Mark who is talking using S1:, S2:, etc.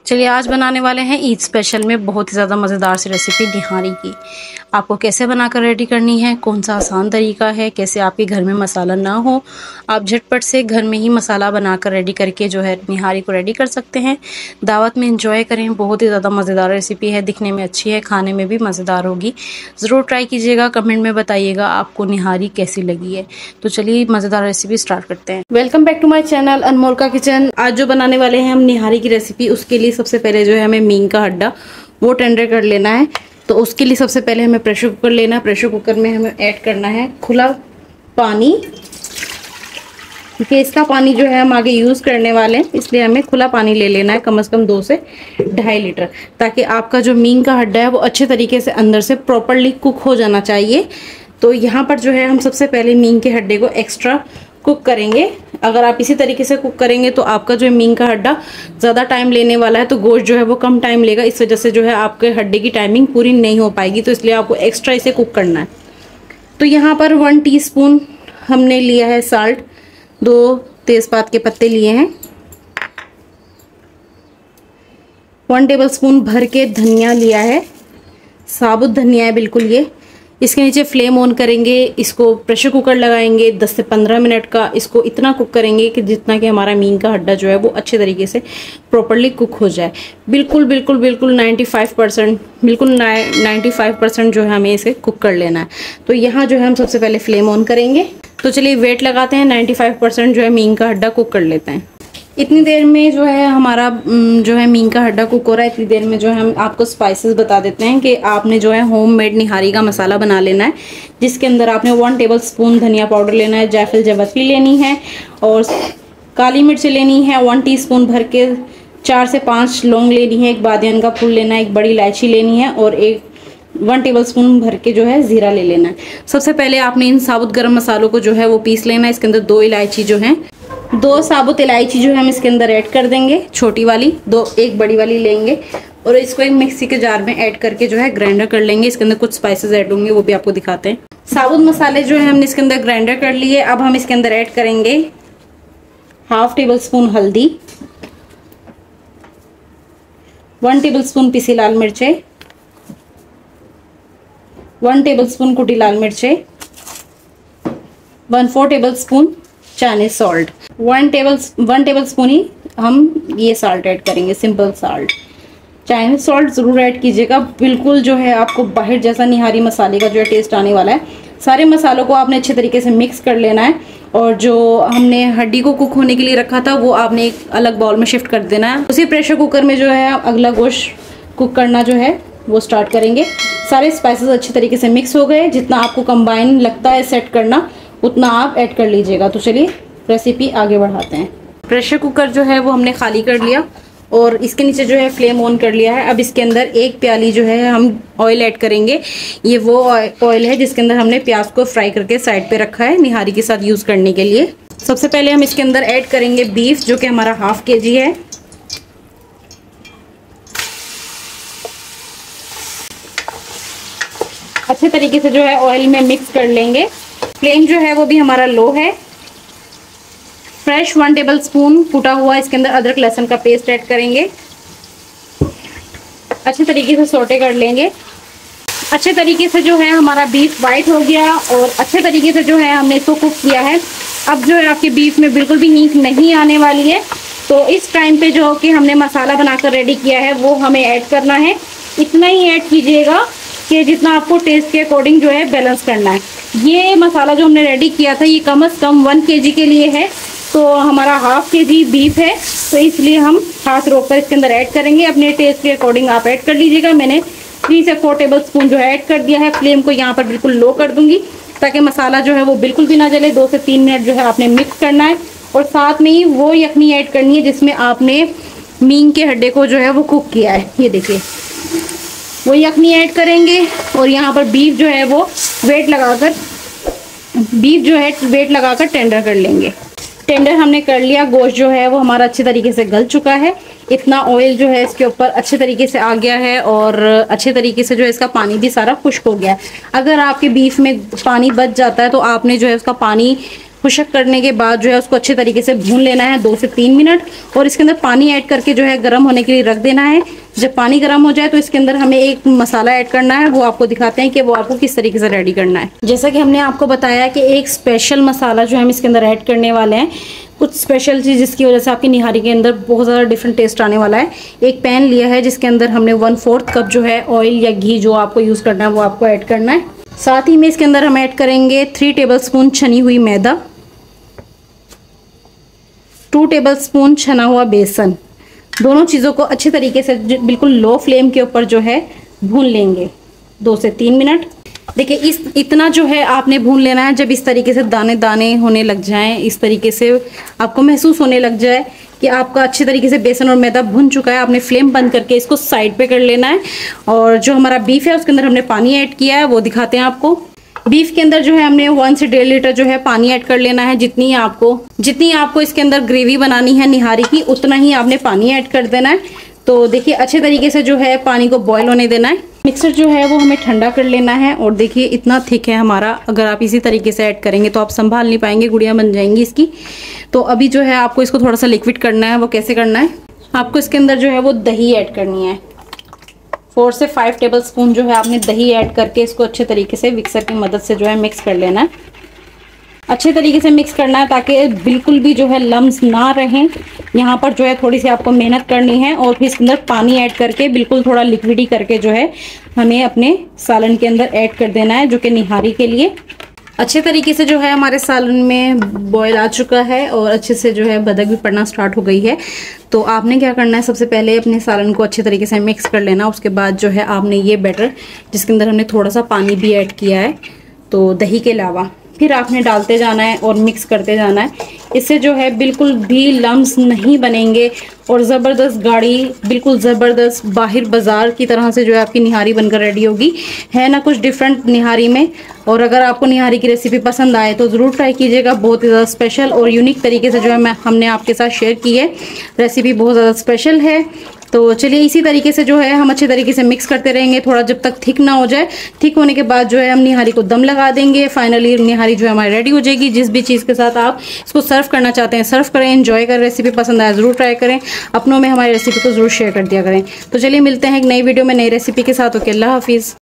S1: चलिए आज बनाने वाले हैं ईद स्पेशल में बहुत ही ज़्यादा मज़ेदार सी रेसिपी निहारी की। आपको कैसे बनाकर रेडी करनी है, कौन सा आसान तरीका है, कैसे आपके घर में मसाला ना हो आप झटपट से घर में ही मसाला बनाकर रेडी करके जो है निहारी को रेडी कर सकते हैं। दावत में एंजॉय करें। बहुत ही ज़्यादा मज़ेदार रेसिपी है, दिखने में अच्छी है, खाने में भी मज़ेदार होगी। ज़रूर ट्राई कीजिएगा, कमेंट में बताइएगा आपको निहारी कैसी लगी है। तो चलिए मज़ेदार रेसिपी स्टार्ट करते हैं। Welcome back to my channel Anmol का किचन। आज जो बनाने वाले हैं हम निहारी की रेसिपी, उसके लिए सबसे पहले जो है हमें मीन का हड्डा वो टेंडर कर लेना है। तो उसके लिए सबसे पहले हमें प्रेशर कुकर लेना है। प्रेशर कुकर में हमें ऐड करना है खुला पानी, क्योंकि इसका पानी जो है हम आगे यूज़ करने वाले हैं, इसलिए हमें खुला पानी ले लेना है, कम से कम 2 से 2.5 लीटर, ताकि आपका जो मीन का हड्डा है वो अच्छे तरीके से अंदर से प्रॉपरली कुक हो जाना चाहिए। तो यहाँ पर जो है हम सबसे पहले मीन के हड्डे को एक्स्ट्रा कुक करेंगे। अगर आप इसी तरीके से कुक करेंगे तो आपका जो मीन का हड्डा ज़्यादा टाइम लेने वाला है, तो गोश्त जो है वो कम टाइम लेगा। इस वजह से जो है आपके हड्डे की टाइमिंग पूरी नहीं हो पाएगी, तो इसलिए आपको एक्स्ट्रा इसे कुक करना है। तो यहाँ पर 1 टीस्पून हमने लिया है साल्ट, 2 तेज़पात के पत्ते लिए हैं, 1 टेबलस्पून भर के धनिया लिया है, साबुत धनिया है बिल्कुल ये। इसके नीचे फ्लेम ऑन करेंगे, इसको प्रेशर कुकर लगाएंगे 10 से 15 मिनट का। इसको इतना कुक करेंगे कि जितना कि हमारा मीन का हड्डा जो है वो अच्छे तरीके से प्रॉपरली कुक हो जाए। बिल्कुल 95%, बिल्कुल 95% जो है हमें इसे कुक कर लेना है। तो यहाँ जो है हम सबसे पहले फ्लेम ऑन करेंगे। तो चलिए वेट लगाते हैं, 95% जो है मीन का हड्डा कुक कर लेते हैं। इतनी देर में जो है हमारा जो है मीन का हड्डा कुक हो रहा है। इतनी देर में जो है हम आपको स्पाइसेस बता देते हैं कि आपने जो है होममेड निहारी का मसाला बना लेना है, जिसके अंदर आपने 1 टेबलस्पून धनिया पाउडर लेना है, जायफल जावित्री लेनी है और काली मिर्च लेनी है 1 टीस्पून भर के, 4 से 5 लौंग लेनी है, 1 बादियान का फूल लेना है, 1 बड़ी इलायची लेनी है और 1 टेबलस्पून भर के जो है ज़ीरा ले लेना है। सबसे पहले आपने इन साबुत गरम मसालों को जो है वो पीस लेना है। इसके अंदर 2 इलायची जो है, 2 साबुत इलायची जो है हम इसके अंदर ऐड कर देंगे, छोटी वाली 2, 1 बड़ी वाली लेंगे और इसको एक मिक्सी के जार में ऐड करके जो है ग्राइंडर कर लेंगे। इसके अंदर कुछ स्पाइसेस ऐड होंगे, वो भी आपको दिखाते हैं। साबुत मसाले जो है हमने इसके अंदर ग्राइंडर कर लिए। अब हम इसके अंदर ऐड करेंगे 1/2 टेबलस्पून हल्दी, 1 टेबलस्पून पिसी लाल मिर्चें, 1 टेबलस्पून कुटी लाल मिर्चें, 1/4 टेबलस्पून चाइनीज सॉल्ट, 1 टेबलस्पून ही हम ये साल्ट ऐड करेंगे, सिंपल साल्ट। चाइनीज सॉल्ट ज़रूर ऐड कीजिएगा, बिल्कुल जो है आपको बाहर जैसा निहारी मसाले का जो है टेस्ट आने वाला है। सारे मसालों को आपने अच्छे तरीके से मिक्स कर लेना है और जो हमने हड्डी को कुक होने के लिए रखा था वो आपने एक अलग बाउल में शिफ्ट कर देना है। उसी प्रेशर कुकर में जो है अगला गोश्त कुक करना जो है वो स्टार्ट करेंगे। सारे स्पाइसेस अच्छे तरीके से मिक्स हो गए, जितना आपको कंबाइन लगता है सेट करना उतना आप ऐड कर लीजिएगा। तो चलिए रेसिपी आगे बढ़ाते हैं। प्रेशर कुकर जो है वो हमने खाली कर लिया और इसके नीचे जो है फ्लेम ऑन कर लिया है। अब इसके अंदर 1 प्याली जो है हम ऑयल ऐड करेंगे। ये वो ऑयल है जिसके अंदर हमने प्याज को फ्राई करके साइड पे रखा है निहारी के साथ यूज़ करने के लिए। सबसे पहले हम इसके अंदर ऐड करेंगे बीफ, जो कि हमारा 1/2 kg है। अच्छे तरीके से जो है ऑयल में मिक्स कर लेंगे। फ्लेम जो है वो भी हमारा लो है। फ्रेश 1 टेबलस्पून कुटा हुआ इसके अंदर अदरक लहसुन का पेस्ट ऐड करेंगे। अच्छे तरीके से सौटे कर लेंगे। अच्छे तरीके से जो है हमारा बीफ वाइट हो गया और अच्छे तरीके से जो है हमने इसको कुक किया है। अब जो है आपके बीफ में बिल्कुल भी हींग नहीं आने वाली है। तो इस टाइम पे जो कि हमने मसाला बनाकर रेडी किया है वो हमें ऐड करना है। इतना ही ऐड कीजिएगा कि जितना आपको टेस्ट के अकॉर्डिंग जो है बैलेंस करना है। ये मसाला जो हमने रेडी किया था ये कम से कम 1 kg के लिए है, तो हमारा 1/2 kg बीफ है, तो इसलिए हम हाथ रोक कर इसके अंदर ऐड करेंगे। अपने टेस्ट के अकॉर्डिंग आप ऐड कर लीजिएगा। मैंने 3 से 4 टेबलस्पून जो है ऐड कर दिया है। फ्लेम को यहाँ पर बिल्कुल लो कर दूंगी ताकि मसाला जो है वो बिल्कुल भी ना जले। 2 से 3 मिनट जो है आपने मिक्स करना है और साथ में ही वो यखनी ऐड करनी है जिसमें आपने मीन के हड्डे को जो है वो कुक किया है। ये देखिए वो यखनी ऐड करेंगे और यहाँ पर बीफ जो है वो वेट लगाकर टेंडर कर लेंगे। टेंडर हमने कर लिया। गोश्त जो है वो हमारा अच्छे तरीके से गल चुका है। इतना ऑयल जो है इसके ऊपर अच्छे तरीके से आ गया है और अच्छे तरीके से जो है इसका पानी भी सारा खुश्क हो गया है। अगर आपके बीफ में पानी बच जाता है तो आपने जो है उसका पानी खुशक करने के बाद जो है उसको अच्छे तरीके से भून लेना है 2 से 3 मिनट, और इसके अंदर पानी ऐड करके जो है गर्म होने के लिए रख देना है। जब पानी गर्म हो जाए तो इसके अंदर हमें एक मसाला ऐड करना है, वो आपको दिखाते हैं कि वो आपको किस तरीके से रेडी करना है। जैसा कि हमने आपको बताया कि एक स्पेशल मसाला जो है हम इसके अंदर ऐड करने वाले हैं, कुछ स्पेशल चीज़ जिसकी वजह से आपकी निहारी के अंदर बहुत ज़्यादा डिफरेंट टेस्ट आने वाला है। एक पैन लिया है जिसके अंदर हमने 1/4 कप जो है ऑयल या घी जो आपको यूज़ करना है वो आपको ऐड करना है। साथ ही में इसके अंदर हम ऐड करेंगे 3 टेबलस्पून छनी हुई मैदा, 2 टेबलस्पून छना हुआ बेसन। दोनों चीज़ों को अच्छे तरीके से बिल्कुल लो फ्लेम के ऊपर जो है भून लेंगे 2 से 3 मिनट। देखिए इतना जो है आपने भून लेना है, जब इस तरीके से दाने दाने होने लग जाएं, इस तरीके से आपको महसूस होने लग जाए कि आपका अच्छे तरीके से बेसन और मैदा भुन चुका है, आपने फ्लेम बंद करके इसको साइड पे कर लेना है। और जो हमारा बीफ है उसके अंदर हमने पानी ऐड किया है, वो दिखाते हैं आपको। बीफ के अंदर जो है हमने 1 से 1.5 लीटर जो है पानी ऐड कर लेना है। जितनी आपको इसके अंदर ग्रेवी बनानी है निहारी की, उतना ही आपने पानी ऐड कर देना है। तो देखिए अच्छे तरीके से जो है पानी को बॉईल होने देना है। मिक्सर जो है वो हमें ठंडा कर लेना है, और देखिए इतना थिक है हमारा, अगर आप इसी तरीके से ऐड करेंगे तो आप संभाल नहीं पाएंगे, गुड़िया बन जाएंगी इसकी। तो अभी जो है आपको इसको थोड़ा सा लिक्विड करना है। वो कैसे करना है, आपको इसके अंदर जो है वो दही ऐड करनी है। 4 से 5 टेबलस्पून जो है आपने दही ऐड करके इसको अच्छे तरीके से मिक्सर की मदद से जो है मिक्स कर लेना है। अच्छे तरीके से मिक्स करना है ताकि बिल्कुल भी जो है लम्स ना रहें। यहाँ पर जो है थोड़ी सी आपको मेहनत करनी है, और फिर इसके अंदर पानी ऐड करके बिल्कुल थोड़ा लिक्विडी करके जो है हमें अपने सालन के अंदर ऐड कर देना है, जो कि निहारी के लिए। अच्छे तरीके से जो है हमारे सालन में बॉयल आ चुका है, और अच्छे से जो है बदक भी पड़ना स्टार्ट हो गई है। तो आपने क्या करना है, सबसे पहले अपने सालन को अच्छे तरीके से मिक्स कर लेना। उसके बाद जो है आपने ये बैटर, जिसके अंदर हमने थोड़ा सा पानी भी ऐड किया है तो दही के अलावा, फिर आपने डालते जाना है और मिक्स करते जाना है। इससे जो है बिल्कुल भी लम्स नहीं बनेंगे, और ज़बरदस्त गाढ़ी, बिल्कुल ज़बरदस्त बाहर बाज़ार की तरह से जो है आपकी निहारी बनकर रेडी होगी। है ना कुछ डिफरेंट निहारी में। और अगर आपको निहारी की रेसिपी पसंद आए तो ज़रूर ट्राई कीजिएगा। बहुत ही ज़्यादा स्पेशल और यूनिक तरीके से जो है हमने आपके साथ शेयर की है। रेसिपी बहुत ज़्यादा स्पेशल है। तो चलिए इसी तरीके से जो है हम अच्छे तरीके से मिक्स करते रहेंगे, थोड़ा जब तक थिक ना हो जाए। थिक होने के बाद जो है हम निहारी को दम लगा देंगे। फाइनली निहारी जो है हमारी रेडी हो जाएगी। जिस भी चीज़ के साथ आप इसको सर्व करना चाहते हैं सर्व करें, एंजॉय करें। रेसिपी पसंद आए ज़रूर ट्राई करें, अपनों में हमारी रेसिपी को ज़रूर शेयर कर दिया करें। तो चलिए मिलते हैं एक नई वीडियो में नई रेसिपी के साथ। ओके, अल्लाह हाफिज़।